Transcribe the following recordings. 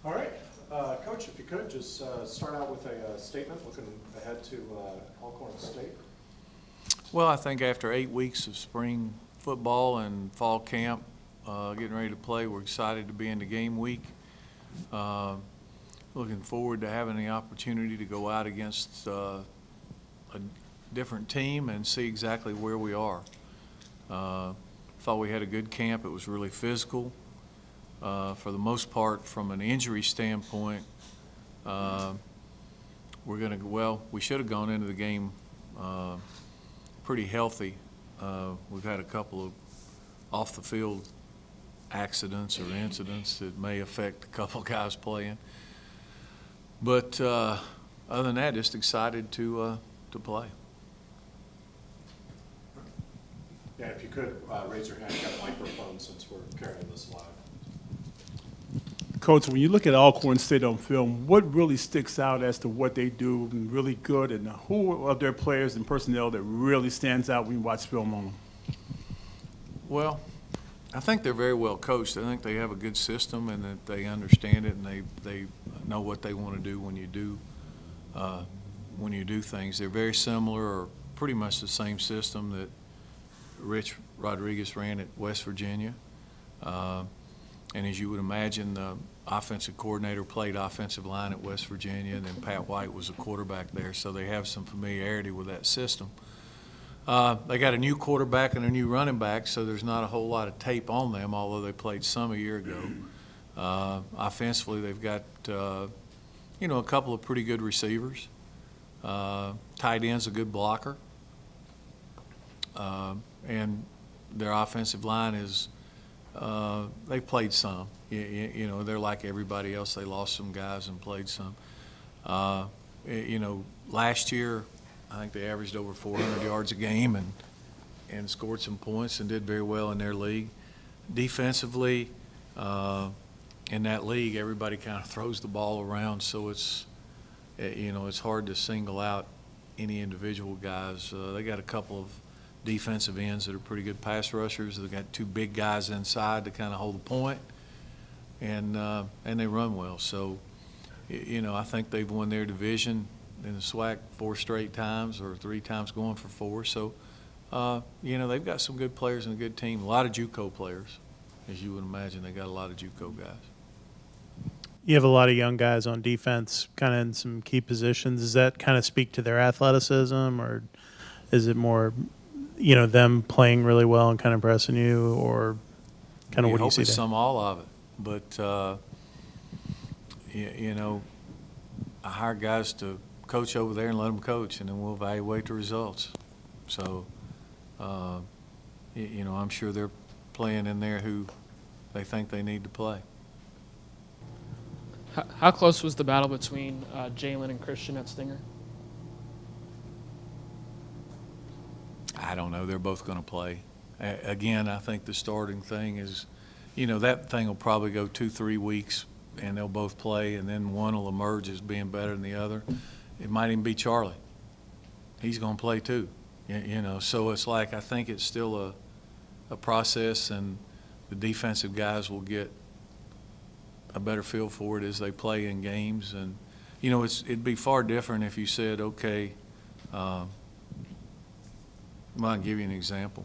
All right, Coach, if you could, just start out with a statement looking ahead to Alcorn State. Well, I think after 8 weeks of spring football and fall camp, getting ready to play, we're excited to be in the game week. Looking forward to having the opportunity to go out against a different team and see exactly where we are. Thought we had a good camp. It was really physical. For the most part, from an injury standpoint, we should have gone into the game pretty healthy. We've had a couple of off-the-field accidents or incidents that may affect a couple guys playing. But other than that, just excited to play. Yeah, if you could raise your hand, got a microphone since we're carrying this live. Coach, when you look at Alcorn State on film, what really sticks out as to what they do really good, and who of their players and personnel that really stands out when you watch film on them? Well, I think they're very well coached. I think they have a good system and that they understand it and they know what they want to do when you do things. They're very similar or pretty much the same system that Rich Rodriguez ran at West Virginia. And as you would imagine, the offensive coordinator played offensive line at West Virginia, and then Pat White was a quarterback there, so they have some familiarity with that system. They got a new quarterback and a new running back, so there's not a whole lot of tape on them, although they played some a year ago. Offensively, they've got a couple of pretty good receivers. Tight end's a good blocker. And their offensive line is they've played some. They're like everybody else. They lost some guys and played some. Last year, I think they averaged over 400 yards a game and scored some points and did very well in their league. Defensively, in that league, everybody kind of throws the ball around, so it's hard to single out any individual guys. They got a couple of defensive ends that are pretty good pass rushers. They've got two big guys inside to kind of hold the point, and they run well. So, I think they've won their division in the SWAC 4 straight times or 3 times going for 4. So, they've got some good players and a good team. A lot of JUCO players, as you would imagine. They got a lot of JUCO guys. You have a lot of young guys on defense, kind of in some key positions. Does that kind of speak to their athleticism, or is it more them playing really well and kind of impressing you, or kind of what do you see there? Some all of it, but I hire guys to coach over there and let them coach, and then we'll evaluate the results. So, I'm sure they're playing in there who they think they need to play. How close was the battle between Jalen and Christian at Stinger? I don't know. They're both going to play. Again, I think the starting thing is, that thing will probably go 2-3 weeks, and they'll both play, and then one will emerge as being better than the other. It might even be Charlie. He's going to play too. So it's like I think it's still a process, and the defensive guys will get a better feel for it as they play in games. And, it'd be far different if you said, okay, I'll give you an example.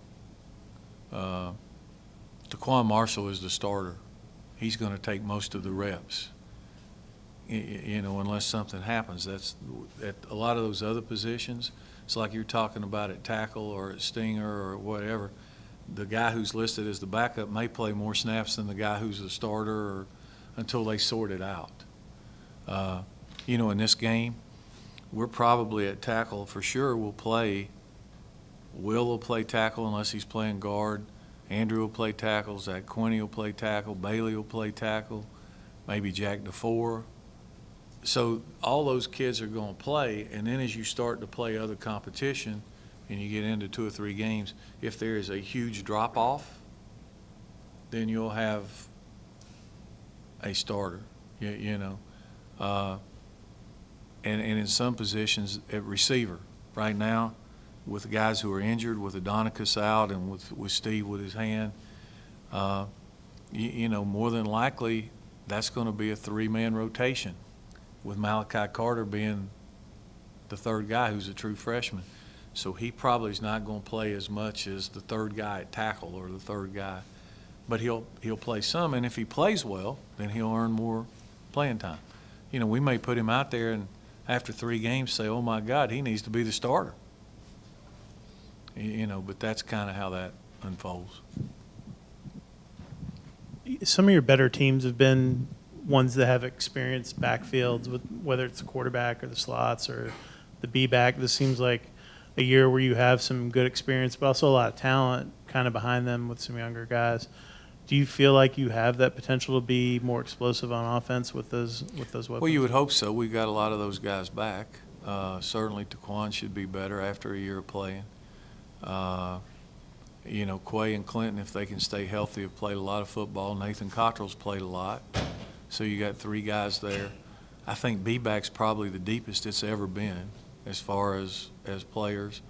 Taquan Marshall is the starter. He's going to take most of the reps, unless something happens. That's at a lot of those other positions. It's like you're talking about at tackle or at Stinger or whatever. The guy who's listed as the backup may play more snaps than the guy who's the starter or until they sort it out. In this game, we're probably at tackle for sure. Will play tackle unless he's playing guard. Andrew will play tackle. Zach Quinney will play tackle. Bailey will play tackle. Maybe Jack DeFore. So all those kids are going to play, and then as you start to play other competition and you get into 2 or 3 games, if there is a huge drop-off, then you'll have a starter, and in some positions at receiver. Right now, with the guys who are injured, with Adonicus out and with Steve with his hand, more than likely that's going to be a three-man rotation, with Malachi Carter being the third guy who's a true freshman. So he probably is not going to play as much as the third guy at tackle or the third guy. But he'll play some, and if he plays well, then he'll earn more playing time. You know, we may put him out there and after 3 games say, oh, my God, he needs to be the starter. You know, but that's kind of how that unfolds. Some of your better teams have been ones that have experienced backfields, with whether it's the quarterback or the slots or the B-back. This seems like a year where you have some good experience, but also a lot of talent kind of behind them with some younger guys. Do you feel like you have that potential to be more explosive on offense with those weapons? Well, you would hope so. We got a lot of those guys back. Certainly Taquan should be better after a year of playing. You know, Quay and Clinton, if they can stay healthy, have played a lot of football. Nathan Cottrell's played a lot. So you got 3 guys there. I think B-back's probably the deepest it's ever been as far as players.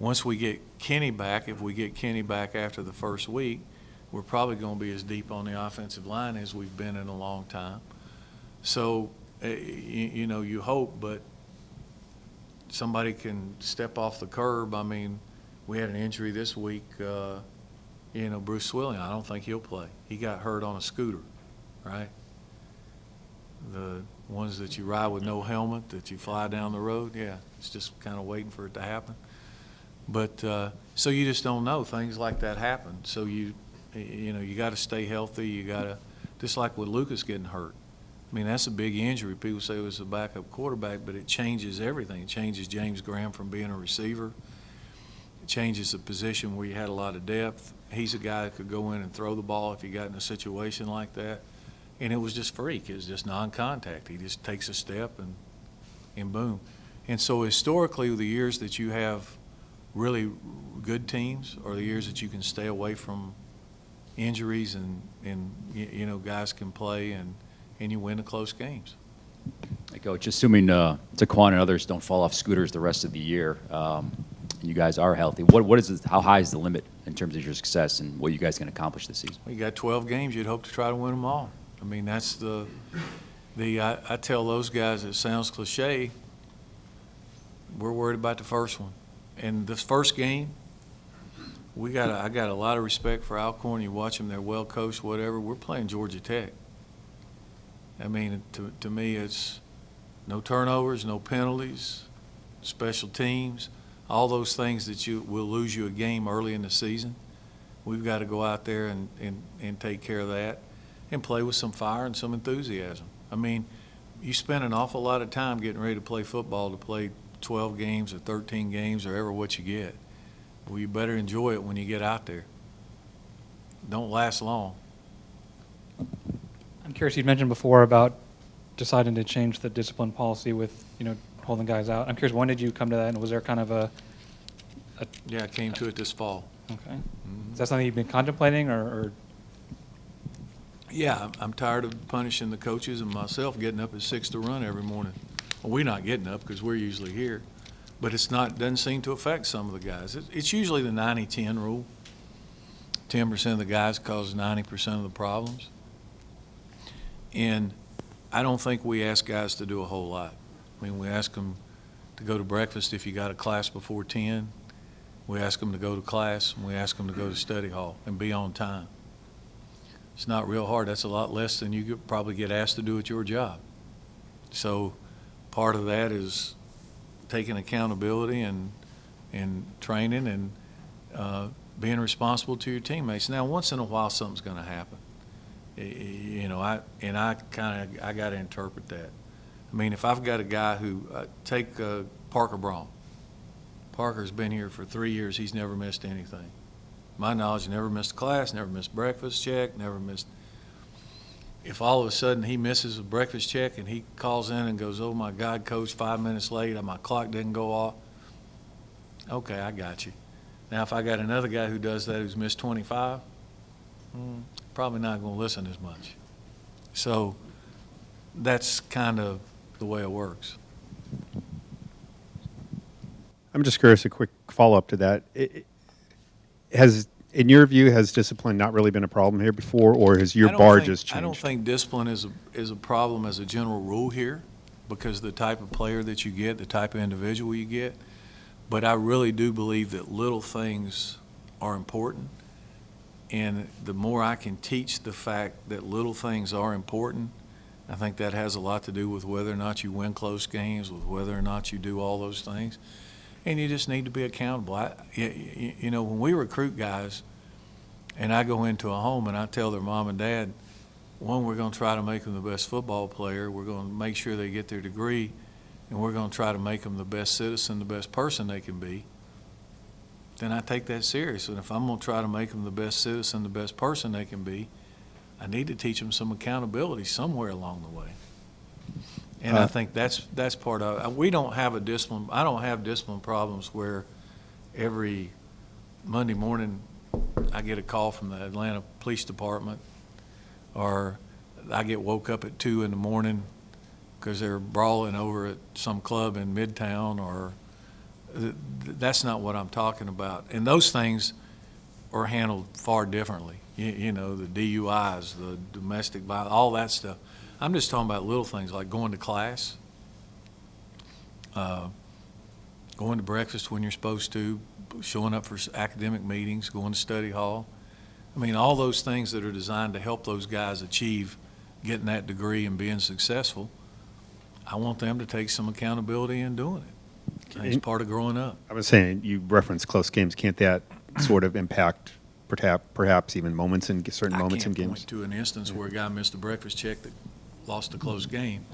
Once we get Kenny back, if we get Kenny back after the first week, we're probably going to be as deep on the offensive line as we've been in a long time. So, you know, you hope, but somebody can step off the curb. I mean, we had an injury this week, you know, Bruce Swilling. I don't think he'll play. He got hurt on a scooter, right? The ones that you ride with no helmet, that you fly down the road, yeah, it's just kind of waiting for it to happen. But so you just don't know. Things like that happen. So you know, you got to stay healthy. You got to, just like with Lucas getting hurt. I mean, that's a big injury. People say it was a backup quarterback, but it changes everything. It changes James Graham from being a receiver. It changes the position where you had a lot of depth. He's a guy that could go in and throw the ball if you got in a situation like that. And it was just freak. It was just non-contact. He just takes a step and boom. And so historically, the years that you have really good teams are the years that you can stay away from injuries and you know, guys can play and you win the close games. Hey, Coach, assuming Taquan and others don't fall off scooters the rest of the year, and you guys are healthy, how high is the limit in terms of your success and what you guys can accomplish this season? Well, you got 12 games. You'd hope to try to win them all. I mean, that's I tell those guys, it sounds cliche, we're worried about the first one. And this first game, I got a lot of respect for Alcorn. You watch them, they're well coached, whatever. We're playing Georgia Tech. I mean, to me, it's no turnovers, no penalties, special teams, all those things that will lose you a game early in the season. We've got to go out there and take care of that and play with some fire and some enthusiasm. I mean, you spend an awful lot of time getting ready to play football, to play 12 games or 13 games or ever what you get. Well, you better enjoy it when you get out there. Don't last long. I'm curious, you'd mentioned before about deciding to change the discipline policy with, you know, holding guys out. I'm curious, when did you come to that, and was there kind of a Yeah, I came to it this fall. okay. Is that something you've been contemplating, or Yeah, I'm tired of punishing the coaches and myself getting up at 6 to run every morning. Well, we're not getting up because we're usually here, but doesn't seem to affect some of the guys. It's usually the 90-10 rule. 10% of the guys cause 90% of the problems. And I don't think we ask guys to do a whole lot. I mean, we ask them to go to breakfast if you got a class before 10. We ask them to go to class, and we ask them to go to study hall and be on time. It's not real hard. That's a lot less than you could probably get asked to do at your job. So part of that is taking accountability and training and being responsible to your teammates. Now, once in a while, something's going to happen. You know, I got to interpret that. I mean, if I've got a guy who take Parker Braun. Parker's been here for 3 years. He's never missed anything. My knowledge, never missed a class, never missed breakfast check, never missed. If all of a sudden he misses a breakfast check and he calls in and goes, oh my God, coach, 5 minutes late, my clock didn't go off. Okay, I got you. Now, if I got another guy who does that who's missed 25, probably not going to listen as much. So that's kind of the way it works. I'm just curious, a quick follow-up to that. Has In your view, has discipline not really been a problem here before, or has your I don't bar think- just changed? I don't think discipline is a problem as a general rule here, because of the type of player that you get, the type of individual you get. But I really do believe that little things are important. And the more I can teach the fact that little things are important, I think that has a lot to do with whether or not you win close games, with whether or not you do all those things. And you just need to be accountable. You know, when we recruit guys, and I go into a home and I tell their mom and dad, one, we're going to try to make them the best football player. We're going to make sure they get their degree, and we're going to try to make them the best citizen, the best person they can be. Then I take that serious. And if I'm going to try to make them the best citizen, the best person they can be, I need to teach them some accountability somewhere along the way. And I think that's part of it. We don't have I don't have discipline problems where every Monday morning I get a call from the Atlanta Police Department, or I get woke up at 2 in the morning because they're brawling over at some club in Midtown, or that's not what I'm talking about. And those things are handled far differently. You know, the DUIs, the domestic violence, all that stuff. I'm just talking about little things like going to class, going to breakfast when you're supposed to, showing up for academic meetings, going to study hall. I mean, all those things that are designed to help those guys achieve getting that degree and being successful, I want them to take some accountability in doing it. It's part of growing up. I was saying, you referenced close games. Can't that sort of impact perhaps even moments in certain moments in I can't games? point to an instance where a guy missed a breakfast check that lost a close game.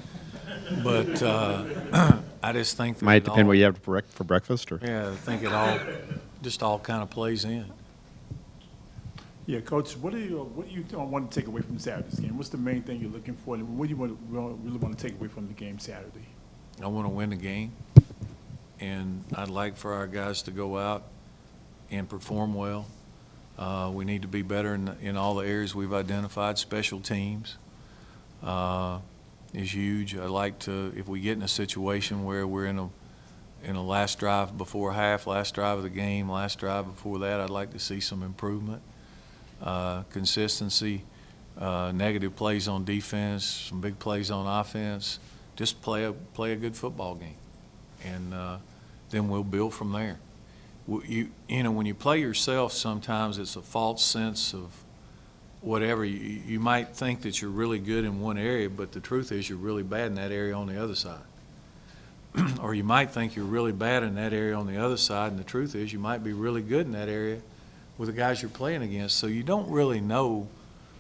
But I just think that Might it depend all- what you have for breakfast, or? Yeah, I think it all kind of plays in. Yeah, Coach, what do you want to take away from Saturday's game? What's the main thing you're looking for, and what do you really want to take away from the game Saturday? I want to win the game, and I'd like for our guys to go out and perform well. We need to be better in all the areas we've identified. Special teams is huge. I'd like to, if we get in a situation where we're in a last drive before half, last drive of the game, last drive before that, I'd like to see some improvement. Consistency, negative plays on defense, some big plays on offense. Just play a good football game, and then we'll build from there. You know, when you play yourself, sometimes it's a false sense of whatever. You might think that you're really good in one area, but the truth is you're really bad in that area on the other side. Or you might think you're really bad in that area on the other side, and the truth is you might be really good in that area with the guys you're playing against. So you don't really know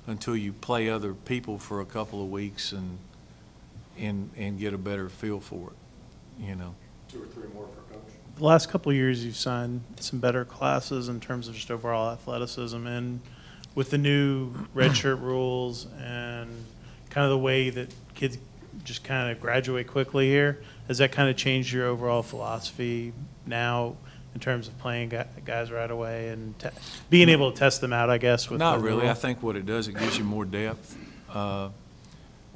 until you play other people for a couple of weeks and get a better feel for it, you know. 2 or 3 more for Coach. The last couple of years, you've signed some better classes in terms of just overall athleticism, and with the new redshirt rules and kind of the way that kids just kind of graduate quickly here, has that kind of changed your overall philosophy now in terms of playing guys right away and being able to test them out, I guess? With Not the really. rule? I think what it does, it gives you more depth.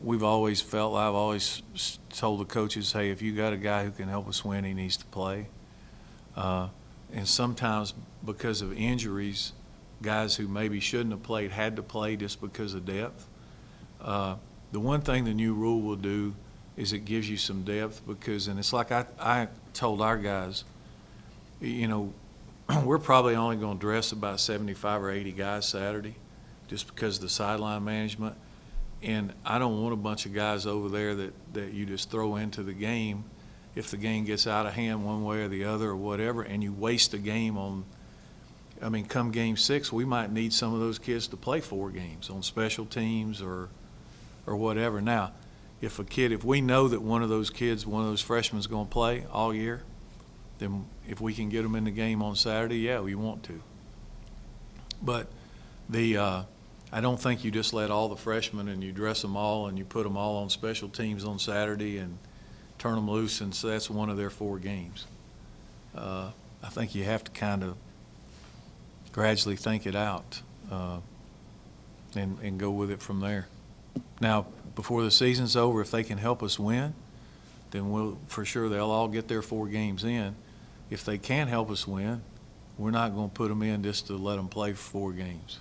We've always felt, I've always told the coaches, hey, if you got a guy who can help us win, he needs to play. And sometimes because of injuries, guys who maybe shouldn't have played had to play just because of depth. The one thing the new rule will do is it gives you some depth because, and it's like I told our guys, you know, we're probably only going to dress about 75 or 80 guys Saturday just because of the sideline management. And I don't want a bunch of guys over there that you just throw into the game if the game gets out of hand one way or the other or whatever, and you waste a game on, I mean, come game 6, we might need some of those kids to play 4 games on special teams or whatever. Now, if we know that one of those kids, one of those freshmen is going to play all year, then if we can get them in the game on Saturday, yeah, we want to. But I don't think you just let all the freshmen and you dress them all and you put them all on special teams on Saturday and turn them loose and so that's one of their 4 games. I think you have to kind of gradually think it out and go with it from there. Now, before the season's over, if they can help us win, then for sure they'll all get their 4 games in. If they can't help us win, we're not going to put them in just to let them play for 4 games.